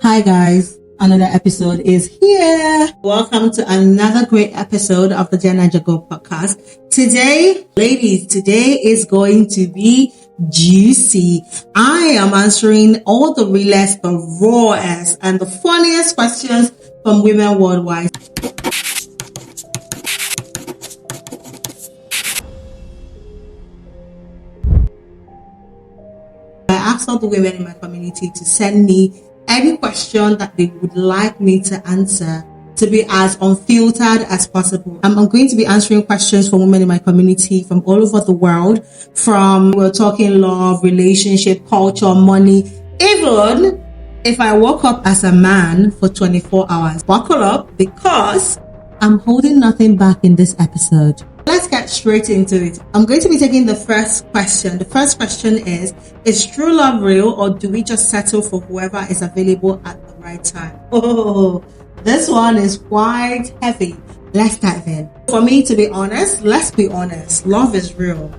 Hi guys, another episode is here. Welcome to another great episode of the Dear Naija Girl Podcast. Today, ladies, today is going to be juicy. I am answering all the realest, the rawest, and the funniest questions from women worldwide. I asked all the women in my community to send me any question that they would like me to answer to be as unfiltered as possible. I'm going to be answering questions from women in my community from all over the world, we're talking love, relationship, culture, money, even if I woke up as a man for 24 hours. Buckle up because I'm holding nothing back in this episode. Let's get straight into it. I'm going to be taking the first question. The first question is true love real, or do we just settle for whoever is available at the right time? Oh, this one is quite heavy. Let's dive in. For me, to be honest, let's be honest, love is real,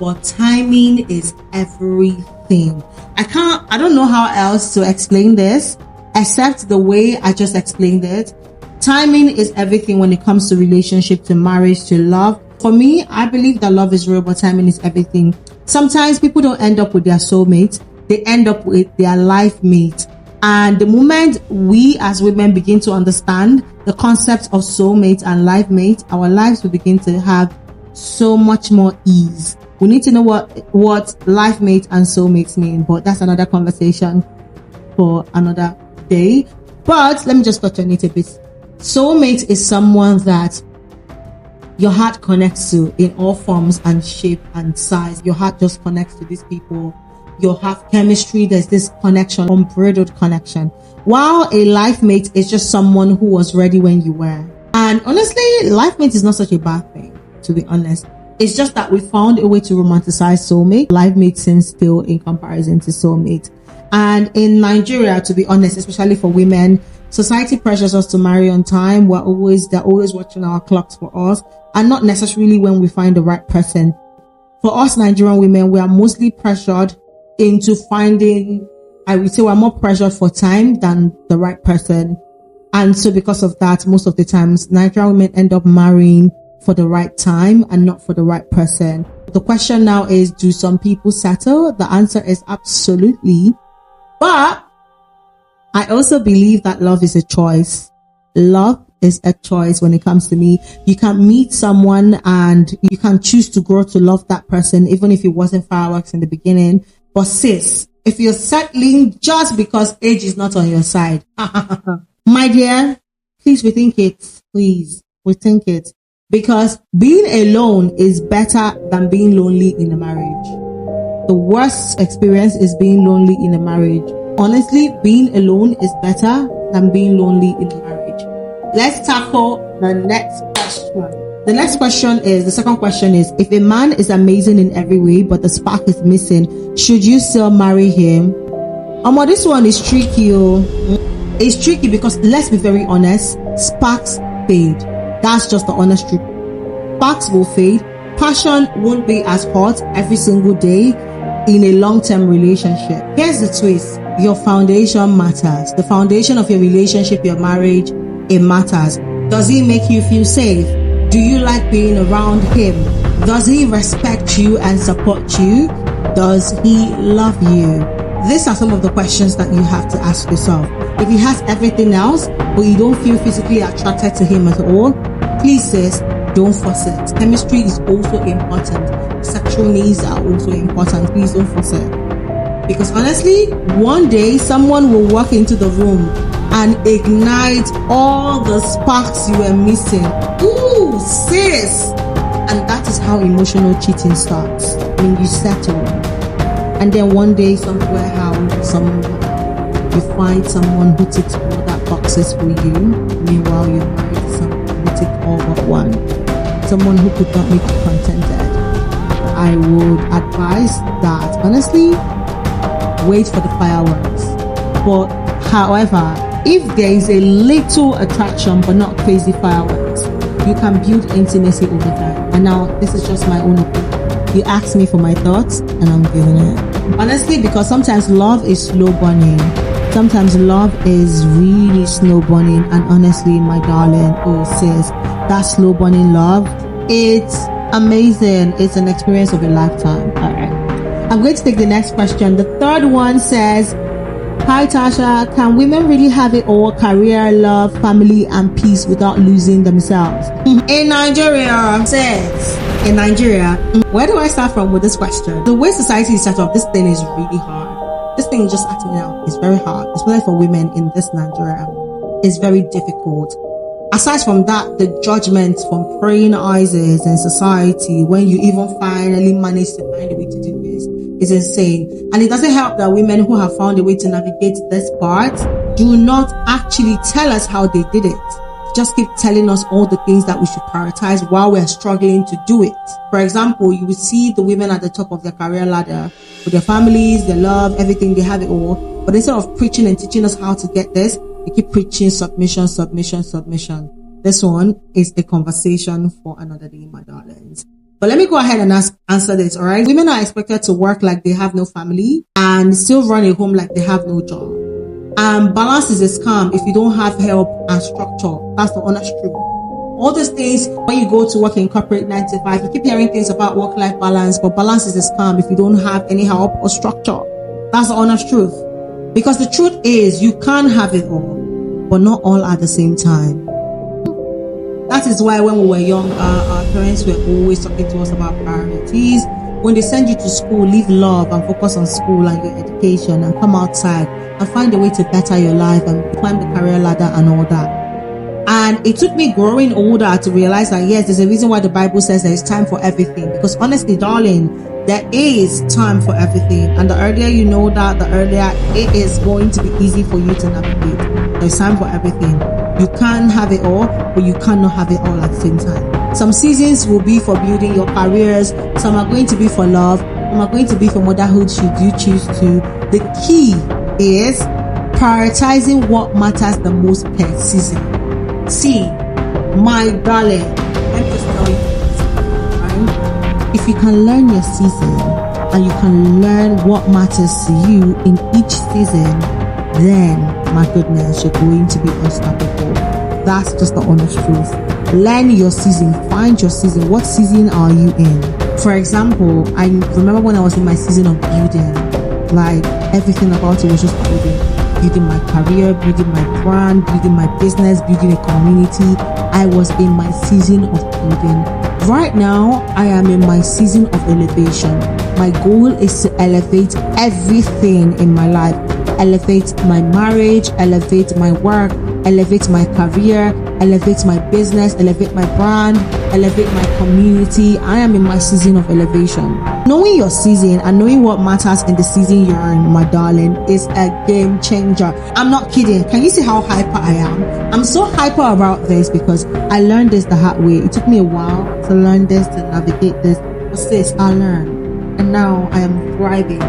but timing is everything. I don't know how else to explain this except the way I just explained it. Timing is everything when it comes to relationship, to marriage, to love. For me, I believe that love is real, but timing is everything. Sometimes people don't end up with their soulmate. They end up with their life mate. And the moment we as women begin to understand the concept of soulmate and life mate, our lives will begin to have so much more ease. We need to know what life mate and soulmates mean, but that's another conversation for another day. But let me just touch on it a bit. Soulmate is someone that your heart connects to in all forms and shape and size. Your heart just connects to these people. You have chemistry. There's this connection, unbridled connection. While a life mate is just someone who was ready when you were. And honestly, life mate is not such a bad thing, to be honest. It's just that we found a way to romanticize soulmate. Life mate seems still in comparison to soulmate. And in Nigeria, to be honest, especially for women, society pressures us to marry on time. They're always watching our clocks for us, and not necessarily when we find the right person. For us Nigerian women, we are mostly pressured into finding, I would say we're more pressured for time than the right person. And so because of that, most of the times Nigerian women end up marrying for the right time and not for the right person. The question now is, do some people settle? The answer is absolutely. But I also believe that love is a choice. Love is a choice when it comes to me. You can meet someone and you can choose to grow to love that person, even if it wasn't fireworks in the beginning. But sis, if you're settling just because age is not on your side, my dear, please rethink it. Please rethink it. Because being alone is better than being lonely in a marriage. The worst experience is being lonely in a marriage. Honestly, being alone is better than being lonely in a marriage. Let's tackle the next question. The second question is, if a man is amazing in every way, but the spark is missing, should you still marry him? This one is tricky. It's tricky because, let's be very honest, sparks fade. That's just the honest truth. Sparks will fade. Passion won't be as hot every single day in a long-term relationship. Here's the twist. Your foundation matters. The foundation of your relationship, your marriage, it matters. Does he make you feel safe? Do you like being around him? Does he respect you and support you? Does he love you? These are some of the questions that you have to ask yourself. If he has everything else, but you don't feel physically attracted to him at all, please sis, don't force it. Chemistry is also important. Sexual needs are also important. Please don't force it. Because honestly, one day someone will walk into the room and ignite all the sparks you were missing. Ooh, sis! And that is how emotional cheating starts. When you settle. And then one day, somewhere, you find someone who ticks all that boxes for you. Meanwhile, you're married to someone who ticks all but one. Someone who could not make you contented. I would advise that, honestly, wait for the fireworks. But however, if there is a little attraction but not crazy fireworks, you can build intimacy over time. And now, this is just my own opinion. You asked me for my thoughts and I'm giving it. Honestly, because sometimes love is slow burning. Sometimes love is really slow burning, and honestly, my darling, oh sis, that slow burning love, it's amazing. It's an experience of a lifetime. All right, I'm going to take the next question. The third one says, hi Tasha, can women really have it all, career, love, family and peace without losing themselves? In Nigeria, where do I start from with this question? The way society is set up, this thing is really hard. This thing just asked me now is very hard, especially for women in this Nigeria. It's very difficult. Aside from that, the judgment from praying eyes in society, when you even finally manage to find a way to do this, is insane. And it doesn't help that women who have found a way to navigate this part do not actually tell us how they did it. Just keep telling us all the things that we should prioritize while we're struggling to do it. For example, you will see the women at the top of their career ladder with their families, their love, everything, they have it all. But instead of preaching and teaching us how to get this, they keep preaching submission. This one is a conversation for another day, my darlings. But let me go ahead and answer this, all right? Women are expected to work like they have no family and still run a home like they have no job. Balance is a scam if you don't have help and structure. That's the honest truth. All these things, when you go to work in corporate 9 to 5, you keep hearing things about work-life balance, but balance is a scam if you don't have any help or structure. That's the honest truth. Because the truth is, you can have it all, but not all at the same time. That is why when we were young, our parents were always talking to us about priorities. When they send you to school, leave love and focus on school and your education and come outside and find a way to better your life and climb the career ladder and all that. And it took me growing older to realize that yes, there's a reason why the Bible says there is time for everything. Because honestly, darling, there is time for everything. And the earlier you know that, the earlier it is going to be easy for you to navigate. There's time for everything. You can have it all, but you cannot have it all at the same time. Some seasons will be for building your careers. Some are going to be for love. Some are going to be for motherhood should you choose to. The key is prioritizing what matters the most per season. See, my darling, let me just tell you this, right? If you can learn your season and you can learn what matters to you in each season, then, my goodness, you're going to be unstoppable. That's just the honest truth. Learn your season. Find your season. What season are you in? For example, I remember when I was in my season of building, like everything about it was just building my career, building my brand, building my business, building a community. I was in my season of building. Right now, I am in my season of elevation. My goal is to elevate everything in my life. Elevate my marriage, elevate my work, elevate my career, elevate my business, elevate my brand, elevate my community. I am in my season of elevation. Knowing your season and knowing what matters in the season you're in, my darling, is a game changer. I'm not kidding. Can you see how hyper I am? I'm so hyper about this because I learned this the hard way. It took me a while to learn this, to navigate this. But sis, I learned. And now I am thriving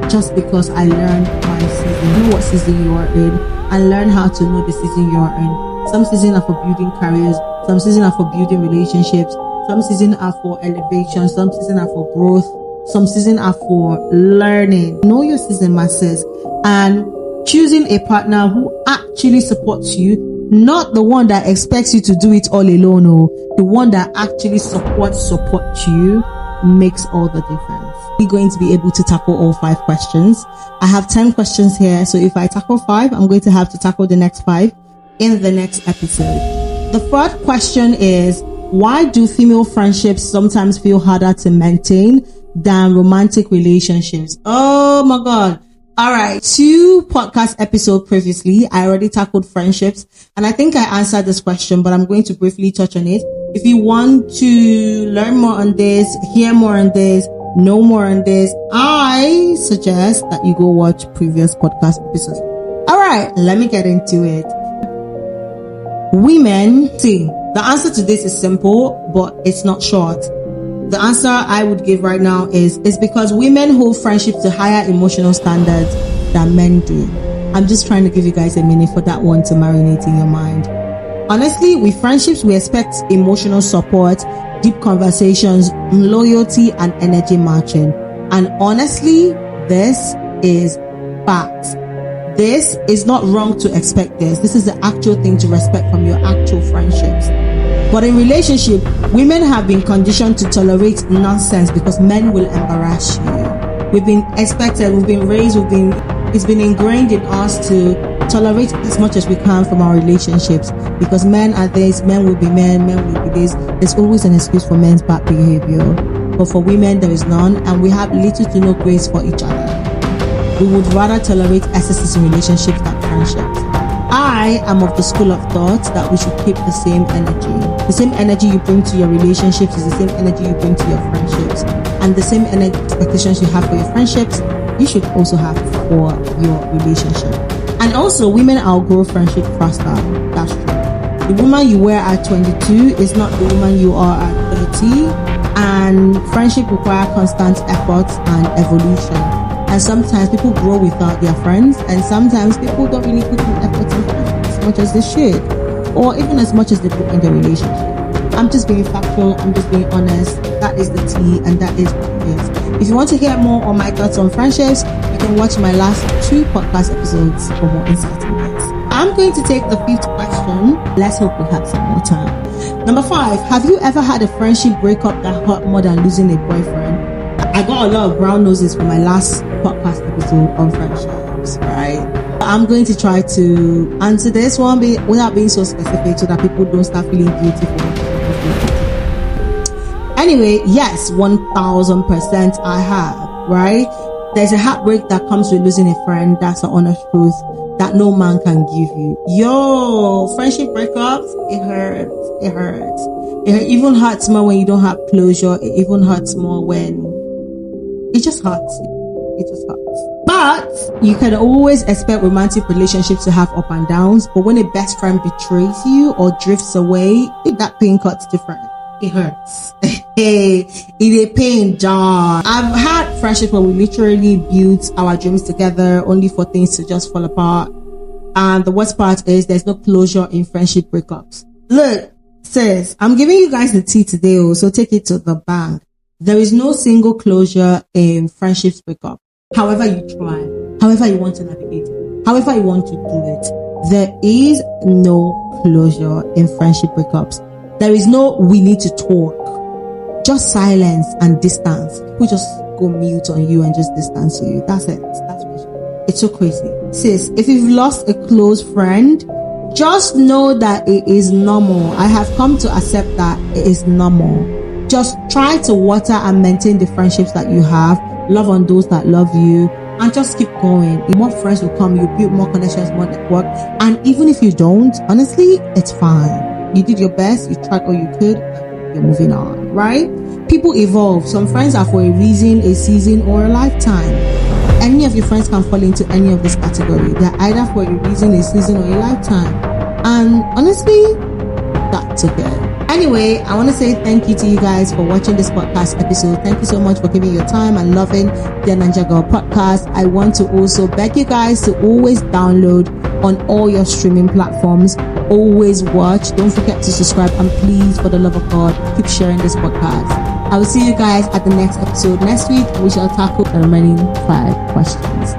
just because I learned my season. Know what season you are in and learn how to know the season you are in. Some seasons are for building careers. Some seasons are for building relationships. Some seasons are for elevation. Some seasons are for growth. Some seasons are for learning. Know your season, my sis, and choosing a partner who actually supports you, not the one that expects you to do it all alone. No, the one that actually supports you makes all the difference. We're going to be able to tackle all 5 questions. I have 10 questions here, so if I tackle 5, I'm going to have to tackle the next 5 in the next episode. The first question is, why do female friendships sometimes feel harder to maintain than romantic relationships? Oh my God. All right. 2 podcast episodes previously, I already tackled friendships, and I think I answered this question, but I'm going to briefly touch on it. If you want to learn more on this, hear more on this, know more on this, I suggest that you go watch previous podcast episodes. All right, let me get into it. Women, see, the answer to this is simple, but it's not short. The answer I would give right now is because women hold friendship to higher emotional standards than men do. I'm just trying to give you guys a minute for that one to marinate in your mind. Honestly, with friendships, we expect emotional support, deep conversations, loyalty, and energy matching. And honestly, this is fact. this is not wrong to expect this. This is the actual thing to respect from your actual friendships. But in relationship, women have been conditioned to tolerate nonsense because men will embarrass you. We've been expected, we've been raised, it's been ingrained in us to tolerate as much as we can from our relationships because men are this, men will be men will be this. There's always an excuse for men's bad behavior. But for women, there is none, and we have little to no grace for each other. We would rather tolerate excesses in relationships than friendships. I am of the school of thought that we should keep the same energy. The same energy you bring to your relationships is the same energy you bring to your friendships. And the same expectations you have for your friendships, you should also have for your relationship. And also, women outgrow friendship faster. That's true. The woman you were at 22 is not the woman you are at 30. And friendship requires constant effort and evolution. And sometimes people grow without their friends, and sometimes people don't really put in effort in friends as much as they should, or even as much as they put in their relationship. I'm just being factual, I'm just being honest. That is the tea, and that is what it is. If you want to hear more on my thoughts on friendships, you can watch my last 2 podcast episodes for more insight on this. I'm going to take the 5th question. Let's hope we have some more time. Number 5, have you ever had a friendship breakup that hurt more than losing a boyfriend? I got a lot of brown noses for my last podcast episode on friendships, right? I'm going to try to answer this one without being so specific so that people don't start feeling guilty for it. Anyway, yes, 1000% I have, right? There's a heartbreak that comes with losing a friend. That's the honest truth that no man can give you. Yo, friendship breakups, it hurts. It even hurts more when you don't have closure. It even hurts more when it just hurts. But you can always expect romantic relationships to have up and downs. But when a best friend betrays you or drifts away, that pain cuts different. It hurts. Hey, it a pain, John. I've had friendships where we literally built our dreams together only for things to just fall apart. And the worst part is there's no closure in friendship breakups. Look, sis, I'm giving you guys the tea today, so take it to the bank. There is no single closure in friendships breakup. However you try, however you want to navigate, however you want to do it, there is no closure in friendship breakups. There is no we need to talk. Just silence and distance. People just go mute on you and just distance you. That's it. That's friendship. It's so crazy. Sis, if you've lost a close friend, just know that it is normal. I have come to accept that it is normal. Just try to water and maintain the friendships that you have. Love on those that love you. And just keep going. More friends will come. You build more connections, more network. And even if you don't, honestly, it's fine. You did your best. You tried all you could. You're moving on, right? People evolve. Some friends are for a reason, a season, or a lifetime. Any of your friends can fall into any of this category. They're either for a reason, a season, or a lifetime. And honestly, that's okay. Anyway, I want to say thank you to you guys for watching this podcast episode. Thank you so much for giving your time and loving Dear Naija Girl Podcast. I want to also beg you guys to always download on all your streaming platforms. Always watch. Don't forget to subscribe. And please, for the love of God, keep sharing this podcast. I will see you guys at the next episode next week. We shall tackle the remaining 5 questions.